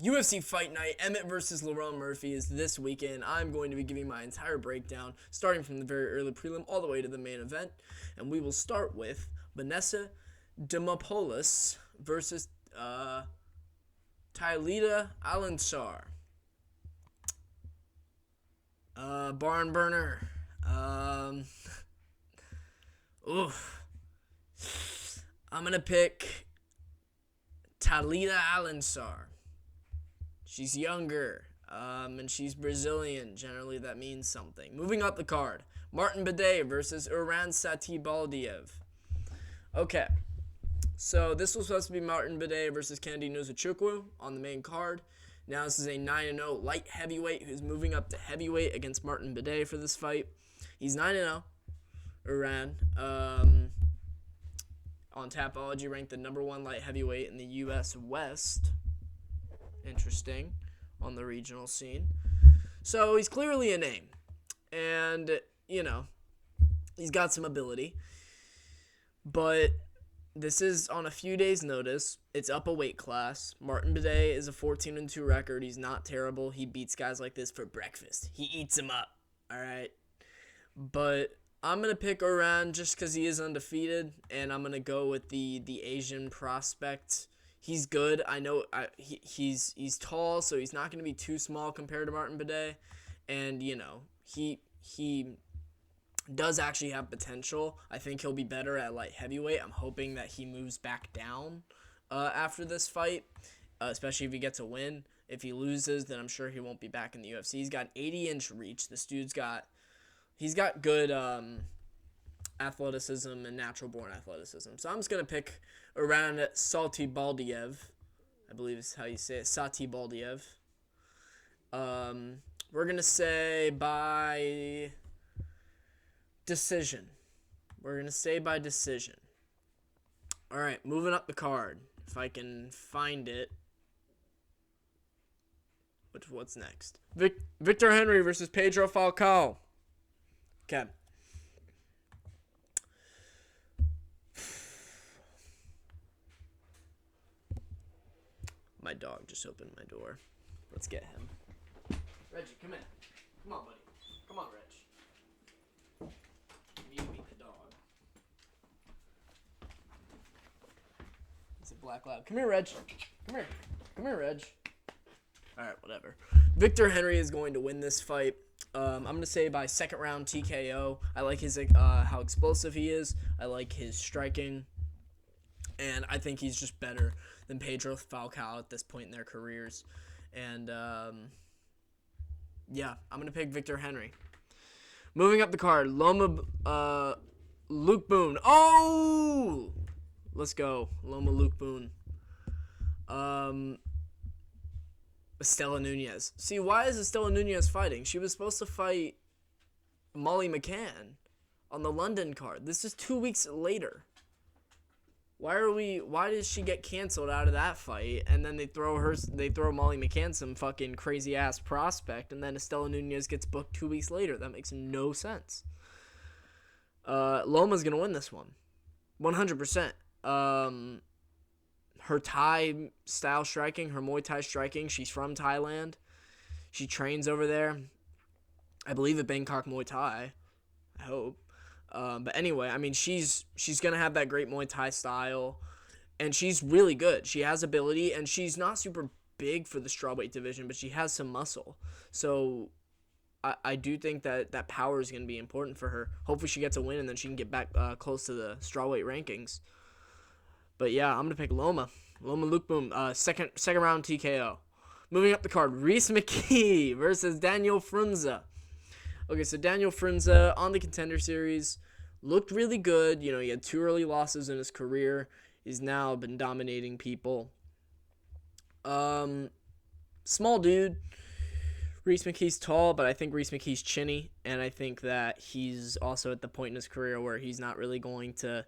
UFC Fight Night, Emmett versus Lerone Murphy is this weekend. I'm going to be giving my entire breakdown, starting from the very early prelim all the way to the main event. And we will start with Vanessa Demopoulos versus Tylita Alansar. Barn burner. Oof. I'm going to pick Tylita Alansar. She's younger, and she's Brazilian. Generally, that means something. Moving up the card, Martin Biddet versus Iran Satibaldiev. Okay, so this was supposed to be Martin Biddet versus Kennedy Nzechukwu on the main card. Now this is a 9-0 light heavyweight who's moving up to heavyweight against Martin Biddet for this fight. He's 9-0, Iran. On Tapology, ranked the number 1 light heavyweight in the U.S. West. Interesting on the regional scene. So he's clearly a name. And, he's got some ability. But this is on a few days' notice. It's up a weight class. Martin Biddet is a 14-2 record. He's not terrible. He beats guys like this for breakfast. He eats them up. All right. But I'm going to pick Iran just because he is undefeated. And I'm going to go with the Asian prospect. He's good. I know he's tall, so he's not going to be too small compared to Martin Biddet. And, he does actually have potential. I think he'll be better at light heavyweight. I'm hoping that he moves back down after this fight, especially if he gets a win. If he loses, then I'm sure he won't be back in the UFC. He's got 80-inch reach. This dude's got good athleticism and natural-born athleticism. So I'm just going to pick Iran Satibaldiev. I believe is how you say it. Satibaldiev. We're going to say by decision. All right, moving up the card. If I can find it. What's next? Victor Henry versus Pedro Falcao. Okay. My dog just opened my door. Let's get him. Reggie, come in. Come on, buddy. Come on, Reg. You meet the dog. It's a black lab. Come here, Reg. Come here, Reg. Alright, whatever. Victor Henry is going to win this fight. I'm going to say by second round TKO. I like his how explosive he is. I like his striking. And I think he's just better than Pedro Falcao at this point in their careers. And, I'm going to pick Victor Henry. Moving up the card, Luke Boone. Oh! Let's go. Luke Boone. Estela Nunez. See, why is Estela Nunez fighting? She was supposed to fight Molly McCann on the London card. This is 2 weeks later. Why did she get canceled out of that fight? And then they throw Molly McCann, some fucking crazy ass prospect, and then Estela Nunez gets booked 2 weeks later. That makes no sense. Loma's gonna win this one, 100%. Her Thai style striking, her Muay Thai striking. She's from Thailand. She trains over there. I believe at Bangkok Muay Thai. I hope. But anyway, I mean, she's going to have that great Muay Thai style, and she's really good. She has ability, and she's not super big for the strawweight division, but she has some muscle. So I do think that power is going to be important for her. Hopefully she gets a win, and then she can get back close to the strawweight rankings. But yeah, I'm going to pick Loma Luke Boom, second round TKO. Moving up the card, Reese McKee versus Daniel Frunze. Okay, so Daniel Frunze on the Contender Series looked really good. He had 2 early losses in his career. He's now been dominating people. Small dude. Reese McKee's tall, but I think Reese McKee's chinny, and I think that he's also at the point in his career where he's not really going to,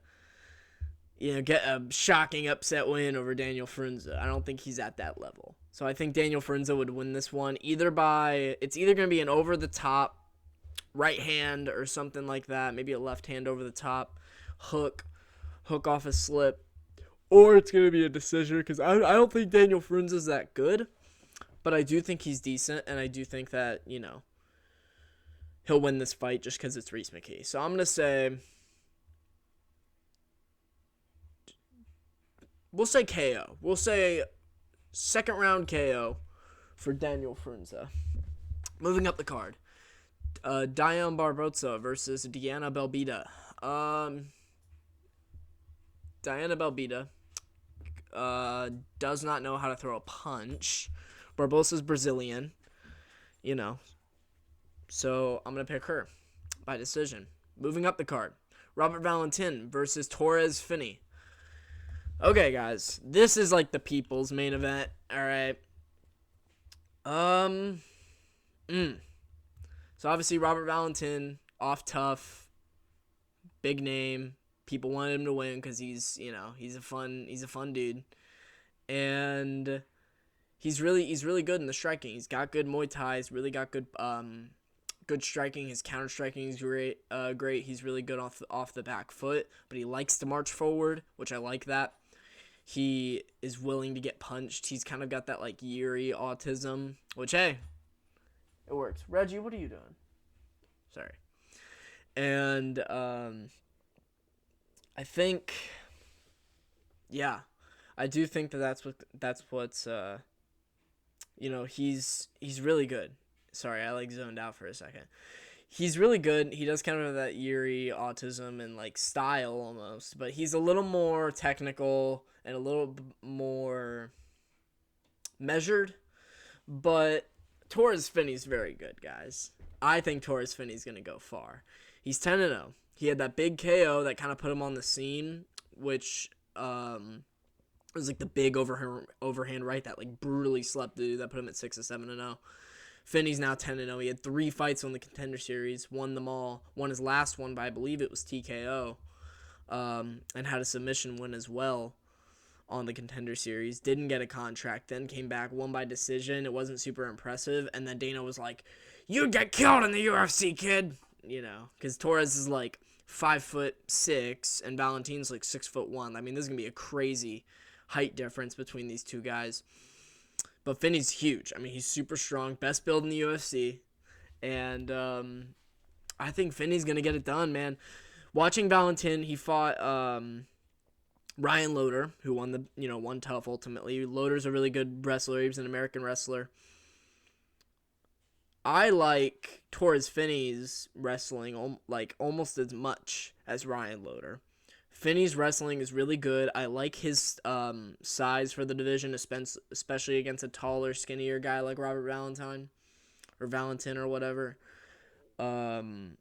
get a shocking upset win over Daniel Frunze. I don't think he's at that level. So I think Daniel Frunze would win this one it's either going to be an over-the-top right hand or something like that, maybe a left hand over the top, hook off a slip, or it's going to be a decision because I don't think Daniel Frunze is that good. But I do think he's decent, and I do think that, he'll win this fight just because it's Reese McKee. So I'm going to say, we'll say KO. We'll say second round KO for Daniel Frunze. Moving up the card. Diane Barboza versus Diana Belbita. Diana Belbita does not know how to throw a punch. Barboza's Brazilian, so I'm going to pick her by decision. Moving up the card. Robert Valentin versus Torres Finney. Okay, guys, this is like the people's main event, all right? So obviously Robert Valentin, off tough, big name. People wanted him to win because he's a fun dude, and he's really good in the striking. He's got good Muay Thai. He's really got good striking. His counter striking is great. He's really good off the back foot, but he likes to march forward, which I like that. He is willing to get punched. He's kind of got that like Yuri autism, which hey, it works. Reggie, what are you doing? Sorry. And I think, yeah, I do think that's what's he's really good. Sorry, I like zoned out for a second. He's really good. He does kind of that Yuri autism and like style almost, but he's a little more technical and a little more measured. But Torres Finney's very good, guys. I think Torres Finney's going to go far. He's 10-0. He had that big KO that kind of put him on the scene, which was like the big overhand right that like brutally slept the dude that put him at 6-7-0. Finney's now 10-0. He had 3 fights on the Contender Series, won them all. Won his last one by, I believe it was TKO, and had a submission win as well on the Contender Series. Didn't get a contract, then came back, won by decision. It wasn't super impressive, and then Dana was like, "You'd get killed in the UFC, kid." Because Torres is like 5'6", and Valentin's like 6'1". I mean, this is gonna be a crazy height difference between these two guys. But Finney's huge. I mean, he's super strong, best build in the UFC, and I think Finney's gonna get it done, man. Watching Valentin, he fought Ryan Loder, who won tough ultimately. Loder's a really good wrestler. He was an American wrestler. I like Torres Finney's wrestling like almost as much as Ryan Loder. Finney's wrestling is really good. I like his size for the division, especially against a taller, skinnier guy like Robert Valentin or whatever. And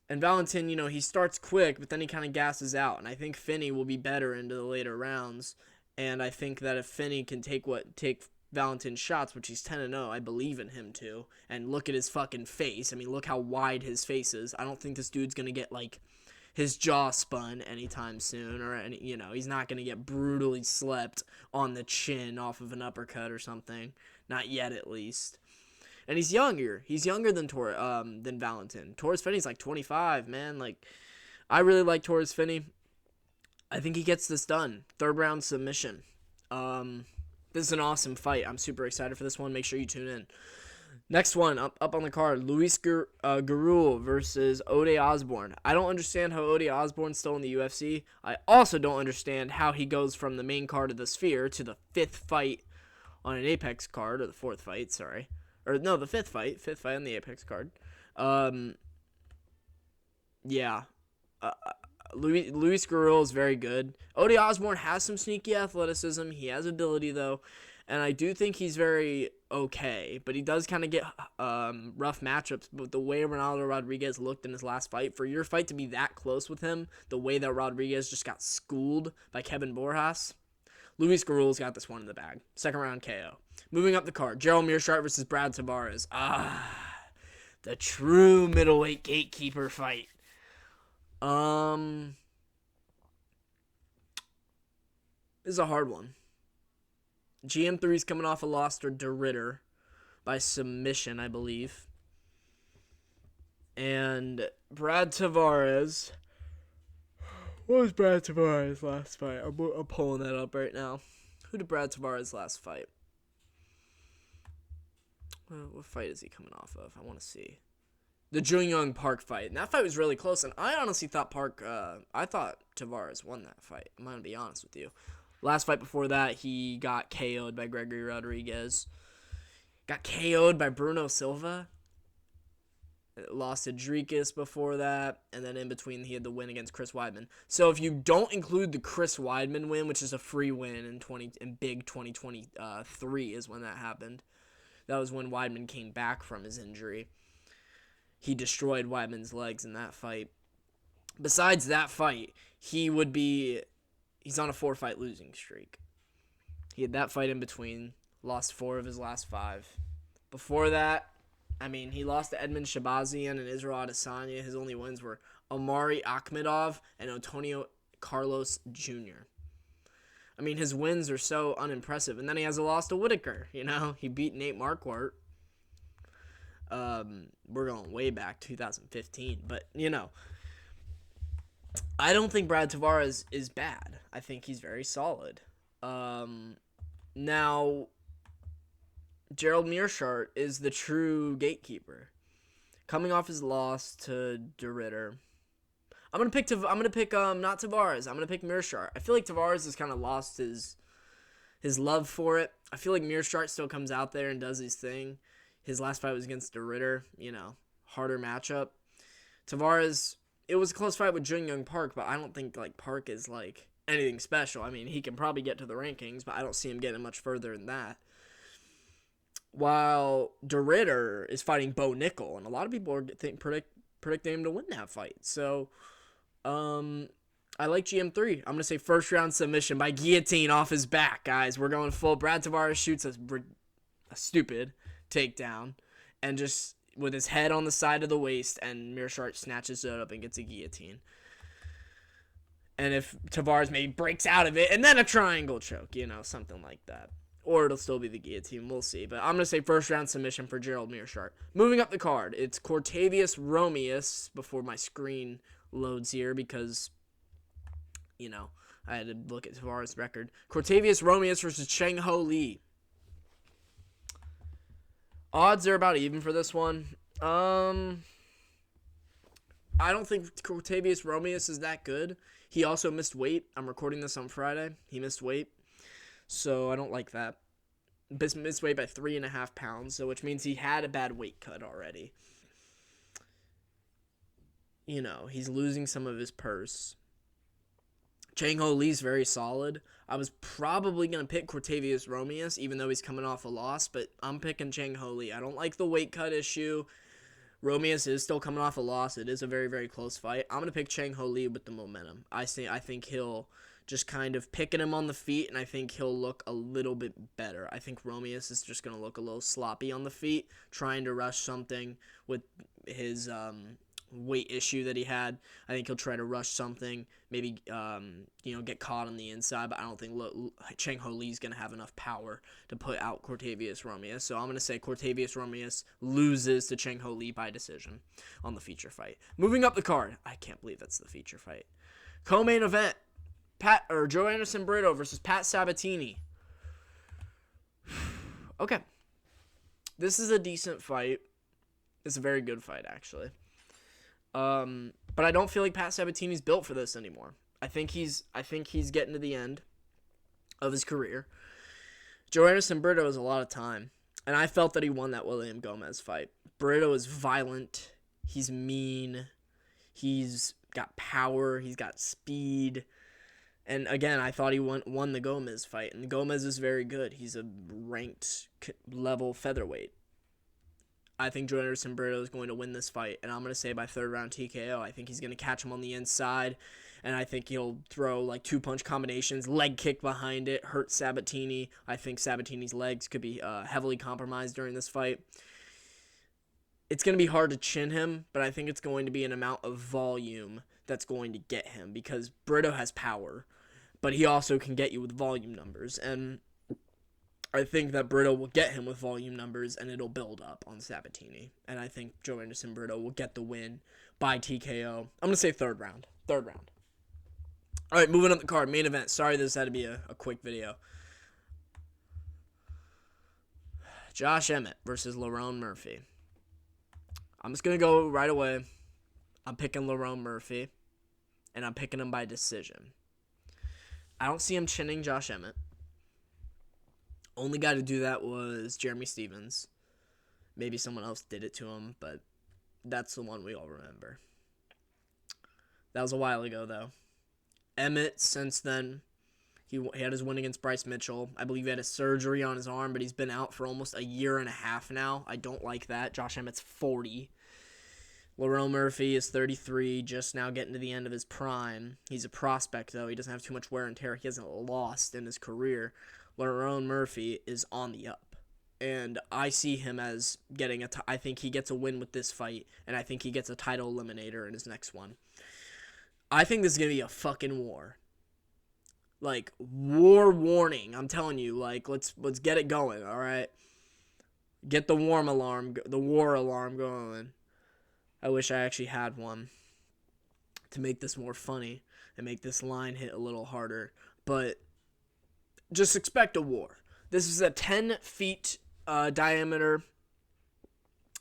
Valentin, he starts quick, but then he kind of gasses out. And I think Finney will be better into the later rounds. And I think that if Finney can take Valentin's shots, which he's 10-0, I believe in him too. And look at his fucking face. I mean, look how wide his face is. I don't think this dude's gonna get like his jaw spun anytime soon, or he's not gonna get brutally slept on the chin off of an uppercut or something. Not yet, at least. And he's younger. He's younger than Valentin. Torres Finney's like 25, man. Like, I really like Torres Finney. I think he gets this done. 3rd round submission. This is an awesome fight. I'm super excited for this one. Make sure you tune in. Next one, up on the card, Luis Gurul versus Ode Osborne. I don't understand how Ode Osborne's still in the UFC. I also don't understand how he goes from the main card of the Sphere to the 5th fight on an Apex card, or the 4th fight, sorry. Or, no, the 5th fight on the Apex card. Yeah. Luis Gurul is very good. Ode Osborne has some sneaky athleticism. He has ability, though. And I do think he's very okay, but he does kind of get rough matchups. But the way Ronaldo Rodriguez looked in his last fight, for your fight to be that close with him, the way that Rodriguez just got schooled by Kevin Borjas, Luis Gurul's got this one in the bag. 2nd round KO. Moving up the card, Gerald Meerschaert versus Brad Tavares. The true middleweight gatekeeper fight. This is a hard one. GM3's coming off a loss to DeRitter by submission, I believe. And Brad Tavares. What was Brad Tavares' last fight? I'm pulling that up right now. Who did Brad Tavares last fight? What fight is he coming off of? I want to see. The Jung Young Park fight. And that fight was really close. And I honestly thought I thought Tavares won that fight. I'm going to be honest with you. Last fight before that, he got KO'd by Gregory Rodriguez. Got KO'd by Bruno Silva. Lost to Dricus before that. And then in between, he had the win against Chris Weidman. So if you don't include the Chris Weidman win, which is a free win in big 2023 is when that happened. That was when Weidman came back from his injury. He destroyed Weidman's legs in that fight. Besides that fight, he's on a 4-fight losing streak. He had that fight in between, lost 4 of his last 5. Before that, he lost to Edmund Shabazian and Israel Adesanya. His only wins were Omari Akhmedov and Antonio Carlos Jr. His wins are so unimpressive. And then he has a loss to Whitaker. He beat Nate Marquardt. We're going way back, 2015. But, I don't think Brad Tavares is bad. I think he's very solid. Now, Gerald Meerschaert is the true gatekeeper. Coming off his loss to De Ridder. I'm gonna pick not Tavares. I'm gonna pick Meerschaert. I feel like Tavares has kind of lost his love for it. I feel like Meerschaert still comes out there and does his thing. His last fight was against De Ridder, harder matchup. Tavares, it was a close fight with Jung Young Park, but I don't think Park is anything special. He can probably get to the rankings, but I don't see him getting much further than that. While De Ridder is fighting Bo Nickel, and a lot of people predicting him to win that fight. So, I like GM3. I'm going to say first round submission by guillotine off his back, guys. We're going full. Brad Tavares shoots a stupid takedown, and just with his head on the side of the waist, and Meerschaert snatches it up and gets a guillotine. And if Tavares maybe breaks out of it, and then a triangle choke, something like that. Or it'll still be the guillotine. We'll see. But I'm going to say first round submission for Gerald Meerschaert. Moving up the card, it's Cortavius Romeus before my screen loads here because, I had to look at Tavares' record. Cortavius Romeus versus Cheng Ho Lee. Odds are about even for this one. I don't think Cortavius Romeus is that good. He also missed weight. I'm recording this on Friday. He missed weight. So I don't like that. Missed weight by 3.5 pounds, so which means he had a bad weight cut already. He's losing some of his purse. Cheng Ho Lee's very solid. I was probably going to pick Cortavius Romeus, even though he's coming off a loss, but I'm picking Cheng Ho Lee. I don't like the weight cut issue. Romeus is still coming off a loss. It is a very, very close fight. I'm going to pick Cheng Ho Lee with the momentum. I think he'll just kind of picking him on the feet, and I think he'll look a little bit better. I think Romeus is just going to look a little sloppy on the feet, trying to rush something with his weight issue that he had. I think he'll try to rush something, maybe get caught on the inside, but I don't think Cheng Ho Lee's going to have enough power to put out Cortavius Romeus. So I'm going to say Cortavius Romeus loses to Cheng Ho Lee by decision on the feature fight. Moving up the card, I can't believe that's the feature fight. Co-main event. Joe Anderson Brito versus Pat Sabatini. Okay. This is a decent fight. It's a very good fight, actually. But I don't feel like Pat Sabatini's built for this anymore. I think he's getting to the end of his career. Joe Anderson Brito has a lot of time. And I felt that he won that William Gomez fight. Brito is violent. He's mean. He's got power. He's got speed. And again, I thought he won the Gomez fight. And Gomez is very good. He's a ranked level featherweight. I think Joe Anderson Brito is going to win this fight. And I'm going to say by third round TKO. I think he's going to catch him on the inside. And I think he'll throw 2-punch combinations, leg kick behind it, hurt Sabatini. I think Sabatini's legs could be heavily compromised during this fight. It's going to be hard to chin him, but I think it's going to be an amount of volume that's going to get him because Brito has power, but he also can get you with volume numbers. And I think that Brito will get him with volume numbers, and it'll build up on Sabatini. And I think Joe Anderson Brito will get the win by TKO. I'm going to say third round. All right, moving up the card, main event. Sorry this had to be a quick video. Josh Emmett versus Lerone Murphy. I'm just going to go right away. I'm picking Lerone Murphy, and I'm picking him by decision. I don't see him chinning Josh Emmett. Only guy to do that was Jeremy Stevens. Maybe someone else did it to him, but that's the one we all remember. That was a while ago, though. Emmett, since then, he had his win against Bryce Mitchell. I believe he had a surgery on his arm, but he's been out for almost a year and a half now. I don't like that. Josh Emmett's 40. Lerone Murphy is 33, just now getting to the end of his prime. He's a prospect, though. He doesn't have too much wear and tear. He hasn't lost in his career. Lerone Murphy is on the up. And I see him as getting I think he gets a win with this fight, and I think he gets a title eliminator in his next one. I think this is going to be a fucking war. Like, war warning. I'm telling you, like, let's get it going, all right? Get the war alarm going. I wish I actually had one to make this more funny and make this line hit a little harder. But just expect a war. This is a 10 feet diameter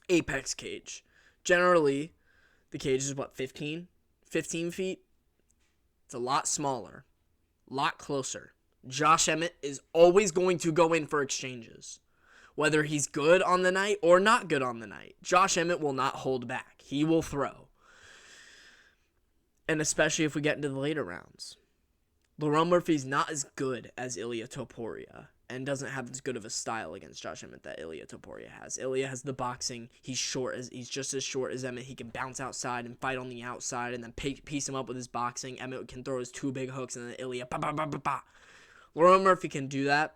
apex cage. Generally, the cage is, 15 feet? It's a lot smaller, a lot closer. Josh Emmett is always going to go in for exchanges. Whether he's good on the night or not good on the night, Josh Emmett will not hold back. He will throw. And especially if we get into the later rounds. Lerone Murphy's not as good as Ilia Topuria and doesn't have as good of a style against Josh Emmett that Ilia Topuria has. Ilia has the boxing. He's just as short as Emmett. He can bounce outside and fight on the outside and then piece him up with his boxing. Emmett can throw his two big hooks and then Ilia, Lerone Murphy can do that.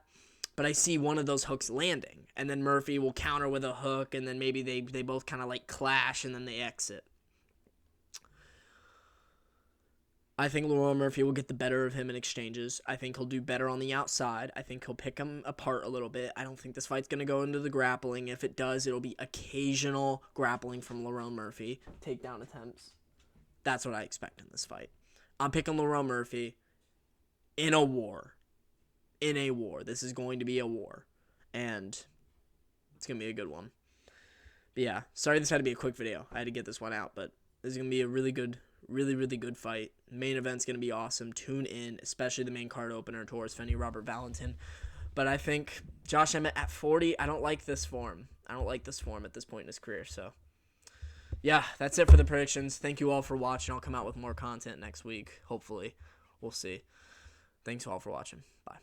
But I see one of those hooks landing, and then Murphy will counter with a hook, and then maybe they both kind of like clash, and then they exit. I think Lerone Murphy will get the better of him in exchanges. I think he'll do better on the outside. I think he'll pick him apart a little bit. I don't think this fight's going to go into the grappling. If it does, it'll be occasional grappling from Lerone Murphy. Takedown attempts. That's what I expect in this fight. I'm picking Lerone Murphy in a war. This is going to be a war. And it's going to be a good one. But yeah, sorry this had to be a quick video. I had to get this one out, but this is going to be a really good fight. Main event's going to be awesome. Tune in, especially the main card opener, Torres Fenny, Robert Valentin. But I think Josh Emmett at 40, I don't like this form. I don't like this form at this point in his career. So, yeah, that's it for the predictions. Thank you all for watching. I'll come out with more content next week, hopefully. We'll see. Thanks all for watching. Bye.